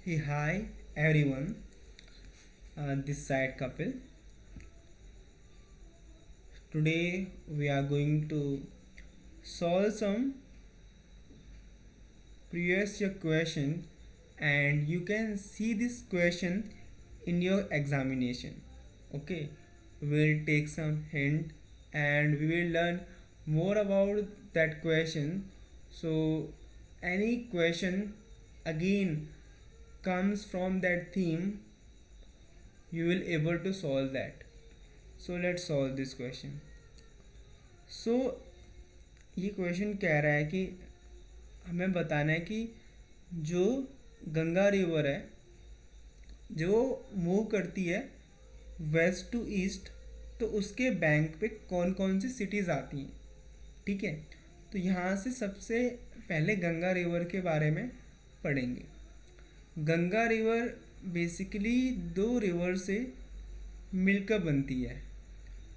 Hey, hi everyone. This side Kapil. Today we are going to solve some previous year question, and you can see this question in your examination. Okay, we'll take some hint and we will learn more about that question. So, any question again comes from that theme, you will able to solve that. So let's solve this question. So ये question कह रहा है कि हमें बताना है कि जो गंगा रिवर है जो मूव करती है वेस्ट टू ईस्ट, तो उसके बैंक पे कौन कौन सी सिटीज़ आती हैं। ठीक है, तो यहाँ से सबसे पहले गंगा रिवर के बारे में पढ़ेंगे। गंगा रिवर बेसिकली दो रिवर से मिलकर बनती है।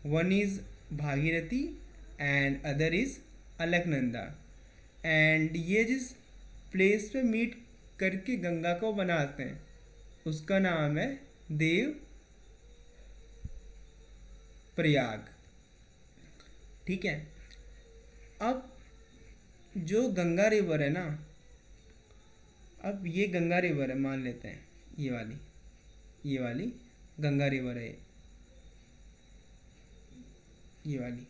One is Bhagirathi and other is Alaknanda. And ये जिस प्लेस पे मीट करके गंगा को बनाते हैं उसका नाम है देव प्रयाग। ठीक है, अब जो गंगा रिवर है ना, अब ये गंगा रिवर है, मान लेते हैं ये वाली गंगा रिवर है, ये वाली।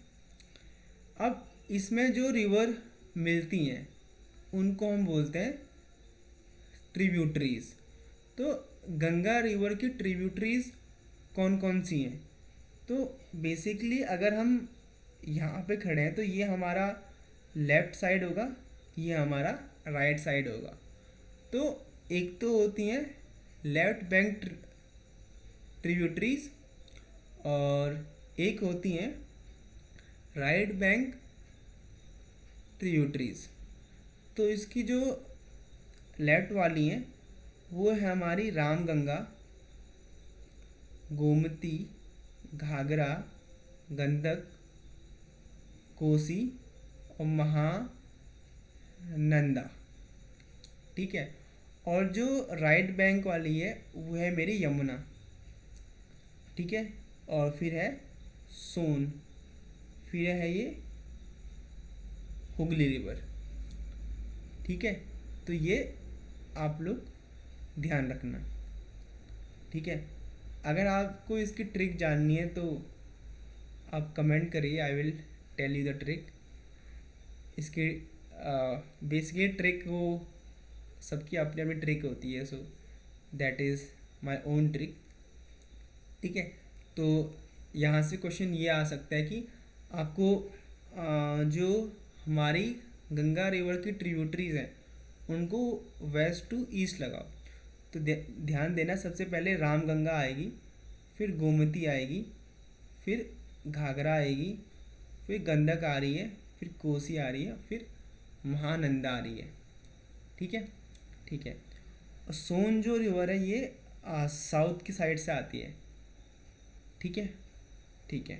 अब इसमें जो रिवर मिलती हैं उनको हम बोलते हैं ट्रिब्यूटरीज। तो गंगा रिवर की ट्रिब्यूटरीज कौन कौन सी हैं? तो बेसिकली अगर हम यहाँ पे खड़े हैं तो ये हमारा लेफ़्ट साइड होगा, ये हमारा राइट साइड होगा। तो एक तो होती हैं लेफ़्ट बैंक ट्रिब्यूटरीज और एक होती हैं राइट बैंक ट्रिब्यूटरीज। तो इसकी जो लेफ्ट वाली हैं वो है हमारी रामगंगा, गोमती, घाघरा, गंडक, कोसी और महानंदा। ठीक है, और जो राइट बैंक वाली है वो है मेरी यमुना। ठीक है, और फिर है सोन, फिर है ये हुगली रिवर। ठीक है, तो ये आप लोग ध्यान रखना। ठीक है, अगर आपको इसकी ट्रिक जाननी है तो आप कमेंट करिए, I will tell you the trick. इसकी बेसिकली ट्रिक वो सबकी अपनी अपनी ट्रिक होती है, so that is my own trick. ठीक है, तो यहाँ से क्वेश्चन ये आ सकता है कि आपको जो हमारी गंगा रिवर की ट्रिब्यूटरीज हैं उनको वेस्ट टू ईस्ट लगाओ। तो ध्यान देना, सबसे पहले रामगंगा आएगी, फिर गोमती आएगी, फिर घाघरा आएगी, फिर गंडक आ रही है, फिर कोसी आ रही है, फिर महानंदा आ रही है। ठीक है, ठीक है। और सोन जो रिवर है ये साउथ की साइड से आती है। ठीक है, ठीक है।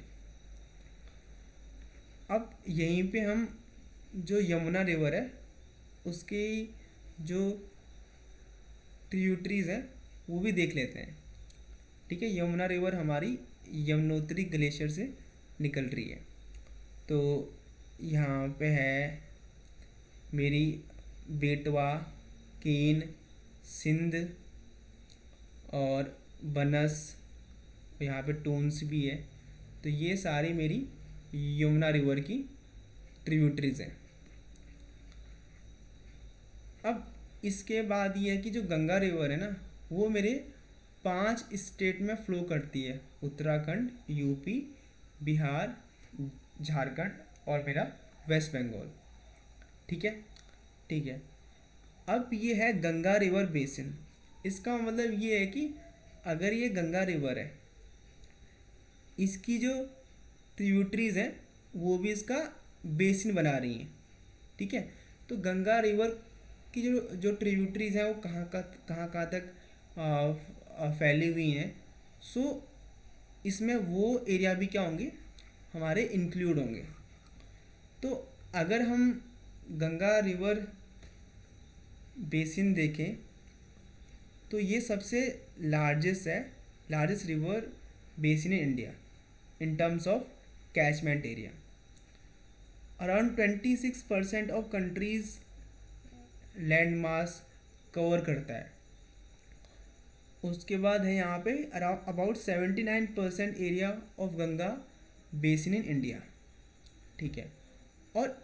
अब यहीं पे हम जो यमुना रिवर है उसकी जो ट्रिब्यूटरीज हैं वो भी देख लेते हैं। ठीक है, यमुना रिवर हमारी यमुनोत्री ग्लेशियर से निकल रही है। तो यहाँ पे है मेरी बेटवा, केन, सिंध और बनस, यहाँ पे टोन्स भी है। तो ये सारी मेरी यमुना रिवर की ट्रिब्यूटरीज हैं। अब इसके बाद ये है कि जो गंगा रिवर है ना वो मेरे 5 स्टेट में फ़्लो करती है, उत्तराखंड, यूपी, बिहार, झारखंड और मेरा वेस्ट बंगाल। ठीक है, ठीक है। अब ये है गंगा रिवर बेसिन। इसका मतलब ये है कि अगर ये गंगा रिवर है, इसकी जो ट्रिब्यूटरीज हैं वो भी इसका बेसिन बना रही हैं। ठीक है, तो गंगा रिवर की जो ट्रिब्यूटरीज हैं वो कहाँ तक फैली हुई हैं। सो इसमें वो एरिया भी क्या होंगे, हमारे इंक्लूड होंगे। तो अगर हम गंगा रिवर बेसिन देखें तो ये सबसे largest river basin in India in terms of catchment area. Around 26% of countries land mass cover करता है। उसके बाद है यहाँ पे about 79% area of Ganga basin in India, ठीक है। और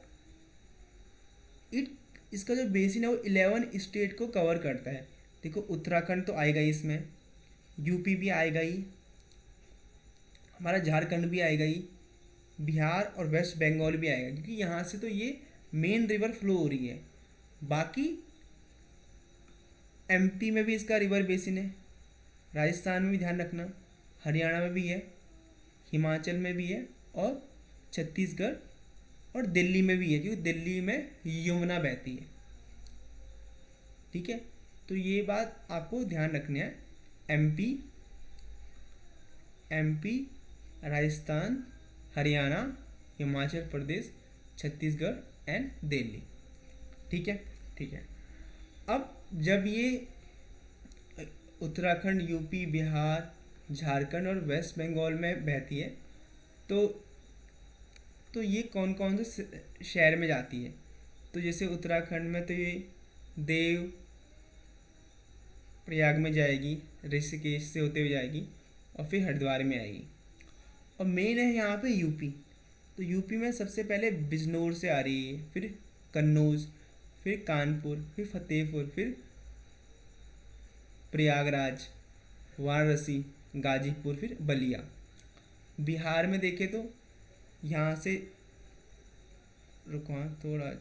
इसका जो बेसिन है वो 11 स्टेट को कवर करता है। देखो उत्तराखंड तो आएगा ही इसमें, यूपी भी आएगा ही, हमारा झारखंड भी आएगा ही, बिहार और वेस्ट बंगाल भी आएगा, क्योंकि यहाँ से तो ये मेन रिवर फ्लो हो रही है। बाकी एमपी में भी इसका रिवर बेसिन है, राजस्थान में भी ध्यान रखना, हरियाणा में भी है, हिमाचल में भी है, और छत्तीसगढ़ और दिल्ली में भी है, क्योंकि दिल्ली में यमुना बहती है, ठीक है। तो ये बात आपको ध्यान रखनी है। एमपी, राजस्थान, हरियाणा, हिमाचल प्रदेश, छत्तीसगढ़ एंड दिल्ली, ठीक है, ठीक है। अब जब ये उत्तराखंड, यूपी, बिहार, झारखंड और वेस्ट बंगाल में बहती है, तो ये कौन कौन से शहर में जाती है। तो जैसे उत्तराखंड में तो ये देव प्रयाग में जाएगी, ऋषिकेश से होते हुए जाएगी और फिर हरिद्वार में आएगी। और मेन है यहाँ पे यूपी, तो यूपी में सबसे पहले बिजनौर से आ रही है, फिर कन्नौज, फिर कानपुर, फिर फतेहपुर, फिर प्रयागराज, वाराणसी, गाजीपुर, फिर बलिया। बिहार में देखें तो यहाँ से रुको थोड़ा,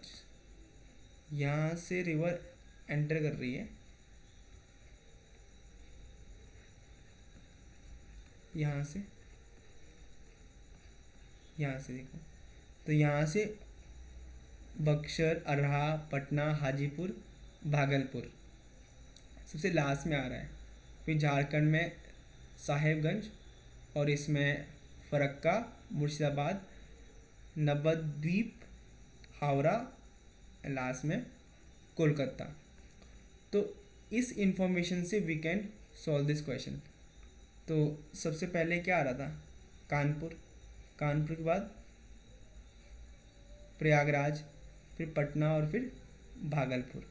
यहाँ से रिवर एंटर कर रही है, यहाँ से देखो, तो यहाँ से बक्सर, अरहा, पटना, हाजीपुर, भागलपुर सबसे लास्ट में आ रहा है। फिर झारखंड में साहेबगंज, और इसमें फरक्का, मुर्शिदाबाद, नवद्वीप, हावड़ा, लास्ट में कोलकाता। तो इस इंफॉर्मेशन से we can solve this question. तो सबसे पहले क्या आ रहा था, कानपुर, कानपुर के बाद प्रयागराज, फिर पटना और फिर भागलपुर,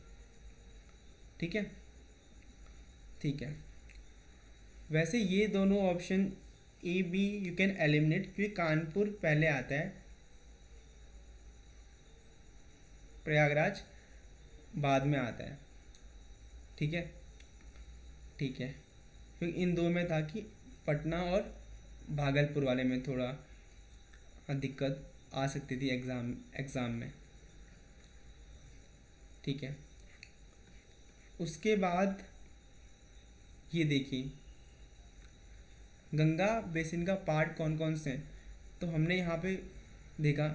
ठीक है, ठीक है। वैसे ये दोनों option A B you can eliminate, क्योंकि कानपुर पहले आता है, प्रयागराज बाद में आता है, ठीक है, ठीक है। फिर इन दो में था कि पटना और भागलपुर वाले में थोड़ा दिक्कत आ सकती थी एग्ज़ाम में, ठीक है। उसके बाद ये देखिए गंगा बेसिन का पार्ट कौन कौन से हैं। तो हमने यहाँ पे देखा,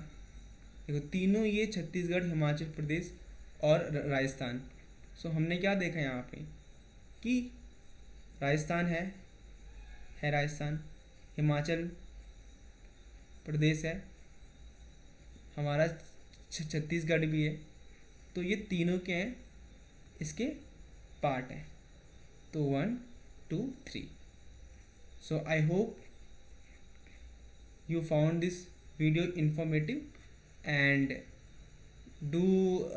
देखो तीनों ये छत्तीसगढ़, हिमाचल प्रदेश और राजस्थान। सो हमने क्या देखा यहाँ पे कि राजस्थान है राजस्थान, हिमाचल प्रदेश है, हमारा छत्तीसगढ़ भी है। तो ये तीनों के हैं, इसके पार्ट हैं। तो 1 2 3। So I hope you found this video informative and do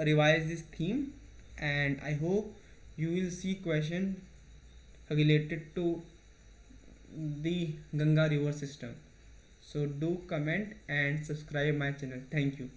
revise this theme, and I hope you will see question related to the Ganga river system. So do comment and subscribe my channel. Thank you.